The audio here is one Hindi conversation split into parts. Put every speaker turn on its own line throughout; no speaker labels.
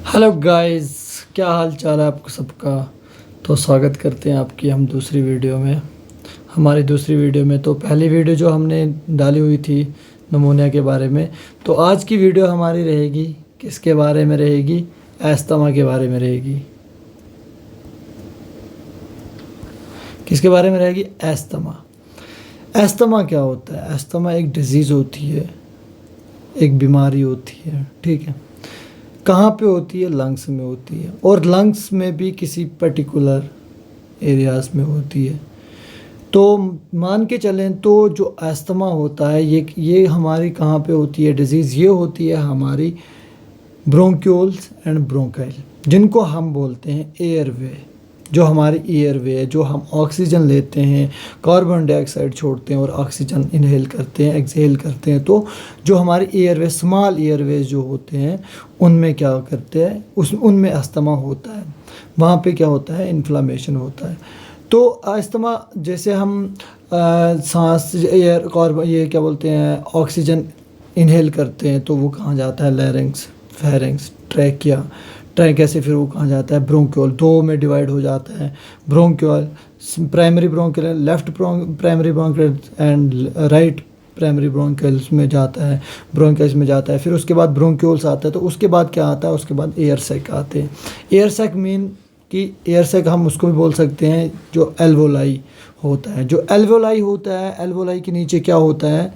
हेलो गाइस, क्या हाल चाल है आपको सबका। तो स्वागत करते हैं आपकी हम दूसरी वीडियो में। हमारी दूसरी वीडियो में तो पहली वीडियो जो हमने डाली हुई थी नमूनिया के बारे में, तो आज की वीडियो हमारी रहेगी किसके बारे में रहेगी? अस्थमा के बारे में रहेगी। किसके बारे में रहेगी? अस्थमा। अस्थमा क्या होता है? अस्थमा एक डिजीज़ होती है, एक बीमारी होती है, ठीक है। कहाँ पे होती है? लंग्स में होती है, और लंग्स में भी किसी पर्टिकुलर एरियाज़ में होती है। तो मान के चलें तो जो अस्थमा होता है ये हमारी कहाँ पे होती है डिजीज़? ये होती है हमारी ब्रोंक्यूल्स एंड ब्रोंकाइल, जिनको हम बोलते हैं एयरवे। जो हमारी एयरवे है, जो हम ऑक्सीजन लेते हैं, कार्बन डाइऑक्साइड छोड़ते हैं और ऑक्सीजन इनहेल करते हैं, एक्सहेल करते हैं। तो जो हमारी एयरवे, स्मॉल एयरवेज जो होते हैं, उनमें क्या करते हैं? उनमें अस्थमा होता है। वहाँ पे क्या होता है? इन्फ्लामेशन होता है। तो अस्थमा जैसे हम सांस एयर कार्बन ये क्या बोलते हैं, ऑक्सीजन इनहेल करते हैं, तो वो कहाँ जाता है? लैरिंग्स, फेरिंग्स, ट्रैकिया। ट्रैकिया से फिर वो कहाँ जाता है? ब्रोंक्यूल। दो में डिवाइड हो जाता है। Bronchiole, primary bronchiole, left primary bronchiole and right primary bronchioles में जाता है, ब्रोंकाइल्स में जाता है। फिर उसके बाद ब्रोंक्यूल्स आता है। तो उसके बाद क्या आता है? उसके बाद एयर सैक आते हैं। एयर सैक मीन कि एयर सैक हम उसको भी बोल सकते हैं जो एल्वोलाई होता है। जो एल्वोलाई होता है, एल्वोलाई के नीचे क्या होता है?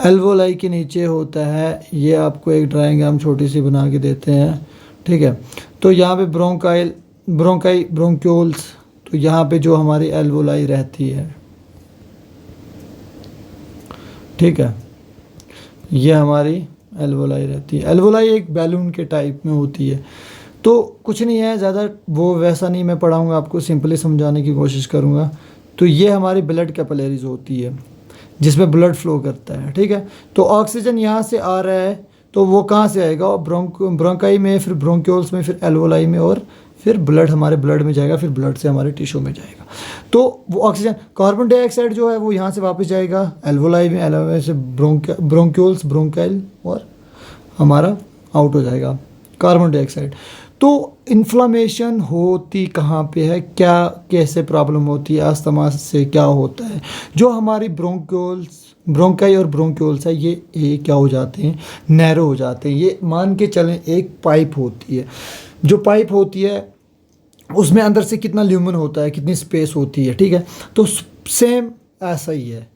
एल्वोलाई के नीचे होता है, ये आपको एक ड्राइंग हम छोटी सी बना के देते हैं, ठीक है। तो यहाँ पे ब्रोंक्यूल्स, तो यहाँ पे जो हमारी एल्वोलाई रहती है, ठीक है, ये हमारी एल्वोलाई रहती है। एल्वोलाई एक बैलून के टाइप में होती है। तो कुछ नहीं है ज़्यादा, वो वैसा नहीं मैं पढ़ाऊँगा आपको, सिंपली समझाने की कोशिश करूँगा। तो ये हमारी ब्लड कैपिलरीज होती है जिसमें ब्लड फ्लो करता है, ठीक है। तो ऑक्सीजन यहाँ से आ रहा है, तो वो कहाँ से आएगा? ब्रोंकाई में, फिर ब्रोंक्यूल्स में, फिर एल्वोलाई में, और फिर ब्लड, हमारे ब्लड में जाएगा, फिर ब्लड से हमारे टिश्यू में जाएगा। तो वो ऑक्सीजन, कार्बन डाइऑक्साइड जो है वो यहाँ से वापस जाएगा एल्वोलाई में, एल्वोलाई से ब्रोंक्यूल्स, ब्रोंकाइल, और हमारा आउट हो जाएगा कार्बन डाइऑक्साइड। तो इन्फ्लामेशन होती कहाँ पे है? क्या कैसे प्रॉब्लम होती है? अस्थमा से क्या होता है? जो हमारी ब्रोंकाई और ब्रोंक्यूल्स है, ये क्या हो जाते हैं? नैरो हो जाते हैं। ये मान के चलें एक पाइप होती है। जो पाइप होती है उसमें अंदर से कितना ल्यूमन होता है, कितनी स्पेस होती है, ठीक है। तो सेम ऐसा ही है,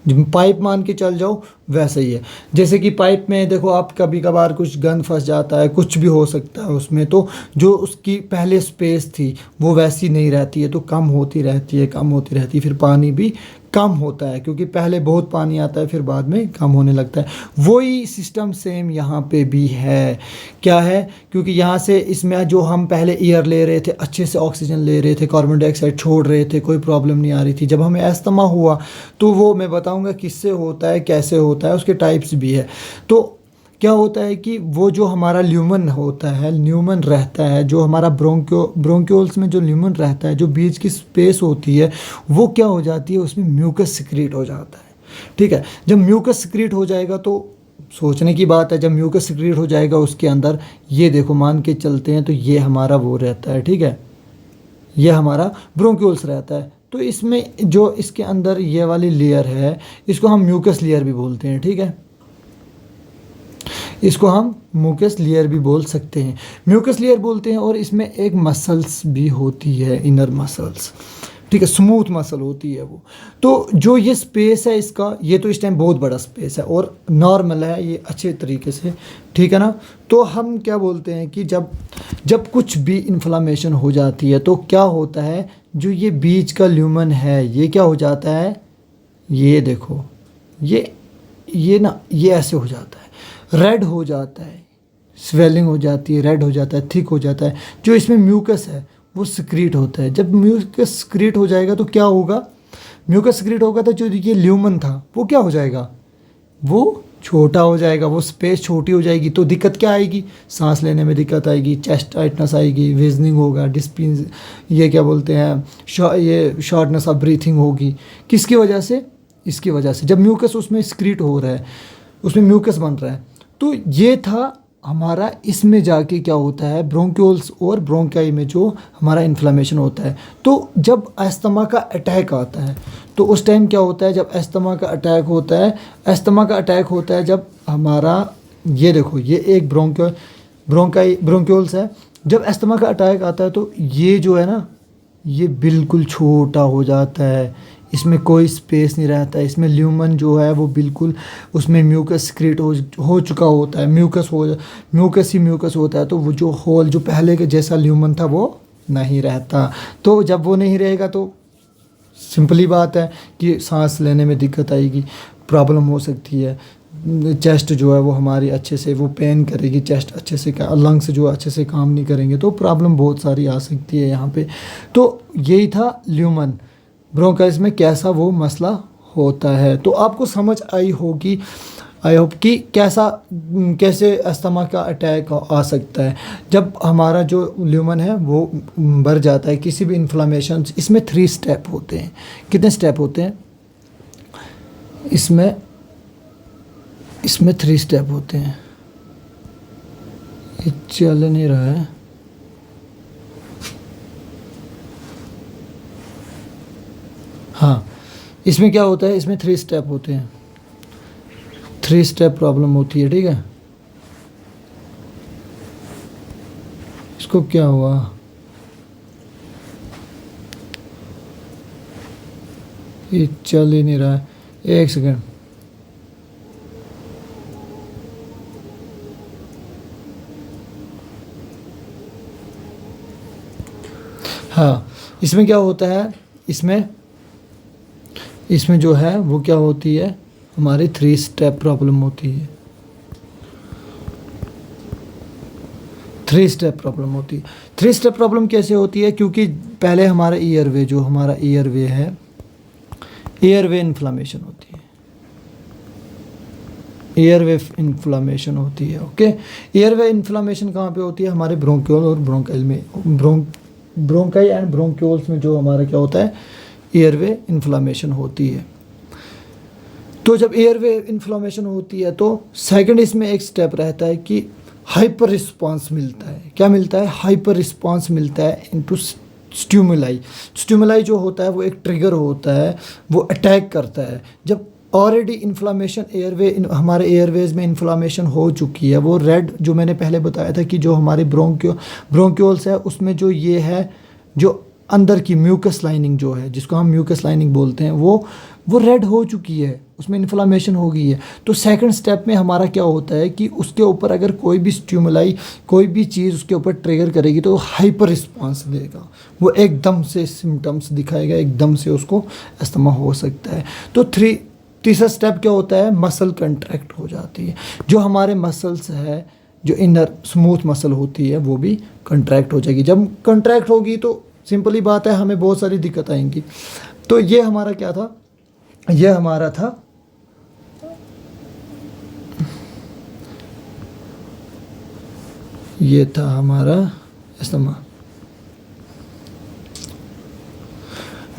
पाइप मान के चल जाओ वैसा ही है। जैसे कि पाइप में देखो, आप कभी कभार कुछ गंद फंस जाता है, कुछ भी हो सकता है उसमें, तो जो उसकी पहले स्पेस थी वो वैसी नहीं रहती है, तो कम होती रहती है, कम होती रहती है। फिर पानी भी कम होता है, क्योंकि पहले बहुत पानी आता है, फिर बाद में कम होने लगता है। वही सिस्टम सेम यहाँ पे भी है। क्या है? क्योंकि यहाँ से इसमें जो हम पहले एयर ले रहे थे, अच्छे से ऑक्सीजन ले रहे थे, कार्बन डाइऑक्साइड छोड़ रहे थे, कोई प्रॉब्लम नहीं आ रही थी। जब हमें अस्थमा हुआ तो वो मैं बताऊँगा किससे होता है, कैसे होता है, उसके टाइप्स भी है। तो क्या होता है कि वो जो हमारा ल्यूमन होता है, ल्यूमन रहता है, जो हमारा ब्रोंक्यूल्स में जो ल्यूमन रहता है, जो बीच की स्पेस होती है, वो क्या हो जाती है? उसमें म्यूकस सिक्रीट हो जाता है, ठीक है। जब म्यूकस सिक्रीट हो जाएगा तो सोचने की बात है, जब म्यूकस सिक्रीट हो जाएगा उसके अंदर, ये देखो मान के चलते हैं, तो ये हमारा वो रहता है, ठीक है, ये हमारा ब्रोंक्यूल्स रहता है। तो इसमें जो इसके अंदर ये वाली लेयर है, इसको हम म्यूकस लेयर भी बोलते हैं, ठीक है। इसको हम म्यूकस लेयर भी बोल सकते हैं, म्यूकस लेयर बोलते हैं। और इसमें एक मसल्स भी होती है, इनर मसल्स, ठीक है, स्मूथ मसल होती है वो। तो जो ये स्पेस है इसका, ये तो इस टाइम बहुत बड़ा स्पेस है और नॉर्मल है ये अच्छे तरीके से, ठीक है ना। तो हम क्या बोलते हैं कि जब कुछ भी इन्फ्लामेशन हो जाती है तो क्या होता है? जो ये बीच का ल्यूमन है, ये क्या हो जाता है? ये देखो, ये ना, ये ऐसे हो जाता है, रेड हो जाता है, स्वेलिंग हो जाती है, रेड हो जाता है, थिक हो जाता है। जो इसमें म्यूकस है वो सिक्रीट होता है। जब म्यूकस सिक्रीट हो जाएगा तो क्या होगा? म्यूकस सिक्रीट होगा तो जो ये ल्यूमन था वो क्या हो जाएगा? वो छोटा हो जाएगा, वो स्पेस छोटी हो जाएगी। तो दिक्कत क्या आएगी? सांस लेने में दिक्कत आएगी, चेस्ट टाइटनेस आएगी, विजनिंग होगा, डिस्पिन, ये क्या बोलते हैं, ये शॉर्टनेस ऑफ ब्रीथिंग होगी। किसकी वजह से? इसकी वजह से, जब म्यूकस उसमें सिक्रीट हो रहा है, उसमें म्यूकस बन रहा है। तो ये था हमारा इसमें जाके क्या होता है, ब्रोंक्यूल्स और ब्रोंकाई में जो हमारा इन्फ्लेमेशन होता है। तो जब अस्थमा का अटैक आता है तो उस टाइम क्या होता है, जब अस्थमा का अटैक होता है, अस्थमा का अटैक होता है जब हमारा, ये देखो ये एक ब्रोंक्यूल्स है। जब अस्थमा का अटैक आता है तो ये जो है ना, ये बिल्कुल छोटा हो जाता है, इसमें कोई स्पेस नहीं रहता है, इसमें ल्यूमन जो है वो बिल्कुल, उसमें म्यूकस क्रिएट हो चुका होता है, म्यूकस ही म्यूकस होता है। तो वो जो होल जो पहले के जैसा ल्यूमन था वो नहीं रहता। तो जब वो नहीं रहेगा तो सिंपली बात है कि सांस लेने में दिक्कत आएगी, प्रॉब्लम हो सकती है, चेस्ट जो है वो हमारी अच्छे से वो पेन करेगी, चेस्ट अच्छे से लंग्स जो अच्छे से काम नहीं करेंगे, तो प्रॉब्लम बहुत सारी आ सकती है यहाँ पे। तो यही था ल्यूमन ब्रोंकाइटिस में कैसा वो मसला होता है। तो आपको समझ आई होगी, आई होप कि कैसे अस्थमा का अटैक आ सकता है जब हमारा जो ल्यूमन है वो बढ़ जाता है किसी भी इन्फ्लामेशन। इसमें 3 स्टेप होते हैं। कितने स्टेप होते हैं इसमें 3 स्टेप होते हैं। ये चल नहीं रहा है, हाँ इसमें क्या होता है, इसमें 3 स्टेप होते हैं, 3 स्टेप प्रॉब्लम होती है, ठीक है। इसको क्या हुआ, ये चल ही नहीं रहा है, 1 सेकेंड। हाँ इसमें क्या होता है, इसमें जो है वो क्या होती है, हमारी 3 स्टेप प्रॉब्लम होती है। 3 स्टेप प्रॉब्लम होती है। 3 स्टेप प्रॉब्लम कैसे होती है, क्योंकि पहले हमारा ईयरवे जो हमारा ईयरवे है, ईयरवे इन्फ्लामेशन होती है, ईयरवे इन्फ्लामेशन होती है। ओके, ईयरवे इन्फ्लामेशन कहाँ पे होती है, हमारे ब्रोंक्यूल और ब्रोंकाइल में, ब्रोंकाई एंड ब्रोंक्यूल्स में जो हमारा क्या होता है, एयरवे इन्फ्लामेशन होती है। तो जब एयरवे इन्फ्लामेशन होती है तो सेकंड इसमें एक स्टेप रहता है कि हाइपर रिस्पांस मिलता है। क्या मिलता है, हाइपर रिस्पांस मिलता है इनटू स्टिमुलाई। स्टिमुलाई जो होता है वो एक ट्रिगर होता है, वो अटैक करता है। जब ऑलरेडी इन्फ्लामेशन हमारे एयरवेज में इन्फ्लामेशन हो चुकी है, वो रेड जो मैंने पहले बताया था कि जो हमारे ब्रोंक्यूल्स है उसमें जो ये है, जो अंदर की म्यूकस लाइनिंग जो है, जिसको हम म्यूकस लाइनिंग बोलते हैं, वो रेड हो चुकी है, उसमें इन्फ्लामेशन हो गई है। तो सेकंड स्टेप में हमारा क्या होता है कि उसके ऊपर अगर कोई भी स्टिमुलाई, कोई भी चीज़ उसके ऊपर ट्रिगर करेगी तो हाइपर रिस्पांस देगा, वो एकदम से सिम्टम्स दिखाएगा, एकदम से उसको अस्थमा हो सकता है। तो तीसरा स्टेप क्या होता है, मसल कंट्रैक्ट हो जाती है। जो हमारे मसल्स है, जो इनर स्मूथ मसल होती है, वो भी कंट्रैक्ट हो जाएगी। जब कंट्रैक्ट होगी तो सिंपली बात है हमें बहुत सारी दिक्कत आएंगी। तो ये हमारा क्या था, ये हमारा था ये था हमारा अस्थमा।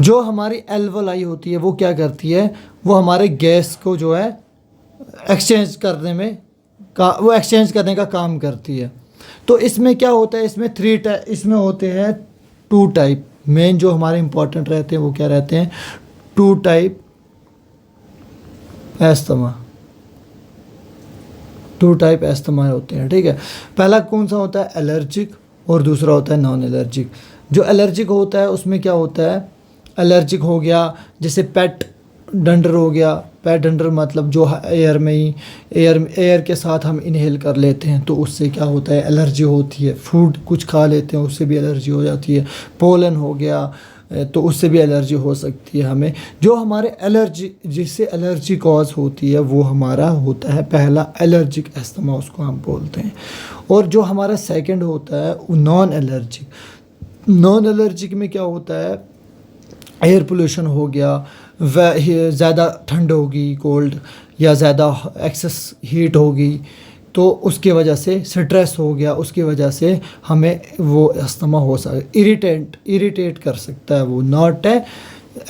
जो हमारी एल्वोलाई होती है वो क्या करती है, वो हमारे गैस को जो है एक्सचेंज करने का काम करती है। तो इसमें क्या होता है, इसमें होते हैं 2 टाइप। मेन जो हमारे इंपॉर्टेंट रहते हैं वो क्या रहते हैं, 2 टाइप एस्थमा, 2 टाइप एस्थमा होते हैं, ठीक है। पहला कौन सा होता है, एलर्जिक, और दूसरा होता है नॉन एलर्जिक। जो एलर्जिक होता है उसमें क्या होता है, एलर्जिक हो गया जैसे पेट डंडर हो गया। पेट डंडर मतलब जो एयर में ही एयर के साथ हम इनहेल कर लेते हैं तो उससे क्या होता है, एलर्जी होती है। फूड कुछ खा लेते हैं उससे भी एलर्जी हो जाती है। पोलन हो गया तो उससे भी एलर्जी हो सकती है हमें। जो हमारे जिससे एलर्जी कॉज होती है वो हमारा होता है पहला एलर्जिक एस्थमा, उसको हम बोलते हैं। और जो हमारा सेकंड होता है वो नॉन एलर्जिक। नॉन एलर्जिक में क्या होता है, एयर पोल्यूशन हो गया, वह ज़्यादा ठंड होगी, कोल्ड, या ज़्यादा एक्सेस हीट होगी तो उसकी वजह से स्ट्रेस हो गया, उसकी वजह से हमें वो अस्थमा हो सकता है। इरिटेट कर सकता है वो, नॉट है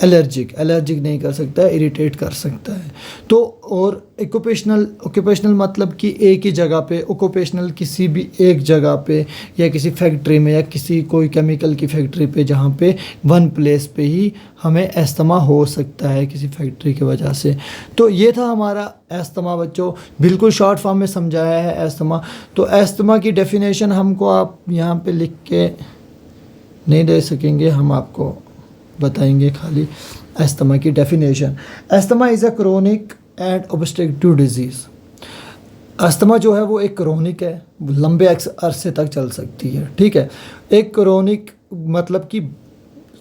एलर्जिक नहीं कर सकता है, इरिटेट कर सकता है। तो और ऑक्यूपेशनल मतलब कि एक ही जगह पे, ऑक्यूपेशनल किसी भी एक जगह पे या किसी फैक्ट्री में या किसी कोई केमिकल की फैक्ट्री पे, जहाँ पे वन प्लेस पे ही हमें अस्थमा हो सकता है किसी फैक्ट्री की वजह से। तो ये था हमारा अस्थमा बच्चों, बिल्कुल शॉर्ट फॉर्म में समझाया है अस्थमा। तो अस्थमा की डेफिनेशन हमको आप यहाँ पे लिख के नहीं दे सकेंगे, हम आपको बताएंगे खाली अस्थमा की definition. Asthma is a chronic and obstructive disease. Asthma जो है वो एक क्रोनिक है, लंबे अरसे तक चल सकती है, ठीक है। एक क्रोनिक मतलब कि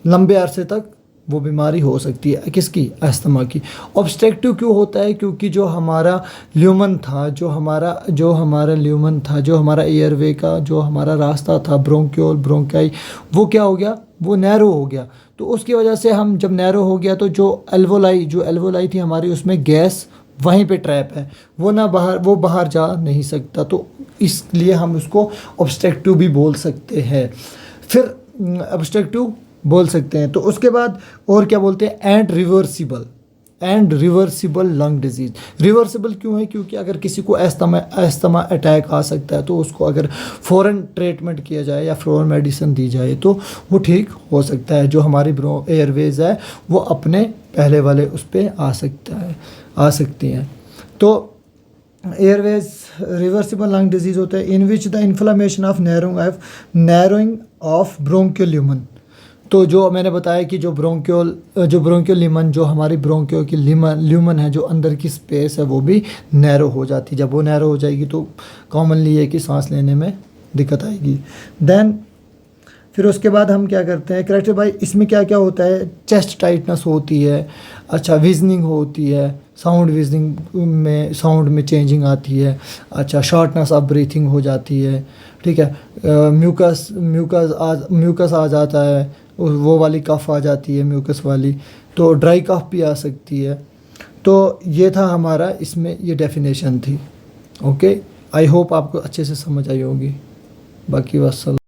लंबे अरसे तक वो बीमारी हो सकती है, किसकी? अस्थमा की। ऑब्स्ट्रक्टिव क्यों होता है? क्योंकि जो हमारा ल्यूमन था, जो हमारा ल्यूमन था, जो हमारा एयरवे का जो हमारा रास्ता था, ब्रोंकाई, वो क्या हो गया? वो नैरो हो गया। तो उसकी वजह से हम जब नैरो हो गया तो जो एल्वोलाई थी हमारी, उसमें गैस वहीं पे ट्रैप है, वो बाहर जा नहीं सकता। तो इसलिए हम उसको ऑब्स्ट्रक्टिव भी बोल सकते हैं। फिर ऑब्स्ट्रक्टिव बोल सकते हैं। तो उसके बाद और क्या बोलते हैं? And reversible lung disease. Reversible क्यों है? क्योंकि अगर किसी को अस्थमा अटैक आ सकता है तो उसको अगर फ़ौरन ट्रीटमेंट किया जाए या फ़ौरन मेडिसिन दी जाए तो वो ठीक हो सकता है। जो हमारी एयरवेज है वो अपने पहले वाले उस पर आ सकती हैं। तो एयरवेज रिवर्सिबल लंग डिजीज़ होता है in which the inflammation of narrowing of bronchial lumen. तो जो मैंने बताया कि जो ब्रोंकियल ल्यूमन, जो हमारी ब्रोंकियो की ल्यूमन है, जो अंदर की स्पेस है, वो भी नैरो हो जाती है। जब वो नैरो हो जाएगी तो कॉमनली ये कि सांस लेने में दिक्कत आएगी। देन फिर उसके बाद हम क्या करते हैं? करेक्ट भाई, इसमें क्या क्या होता है? चेस्ट टाइटनेस होती है, अच्छा, विजनिंग होती है, साउंड में चेंजिंग आती है, अच्छा, शॉर्टनेस ऑफ ब्रीथिंग हो जाती है, ठीक है, म्यूकस आ जाता है, वो वाली कफ आ जाती है, म्यूकस वाली। तो ड्राई कफ भी आ सकती है। तो ये था हमारा, इसमें ये डेफिनेशन थी। ओके, आई होप आपको अच्छे से समझ आई होगी। बाकी वस्सलाम।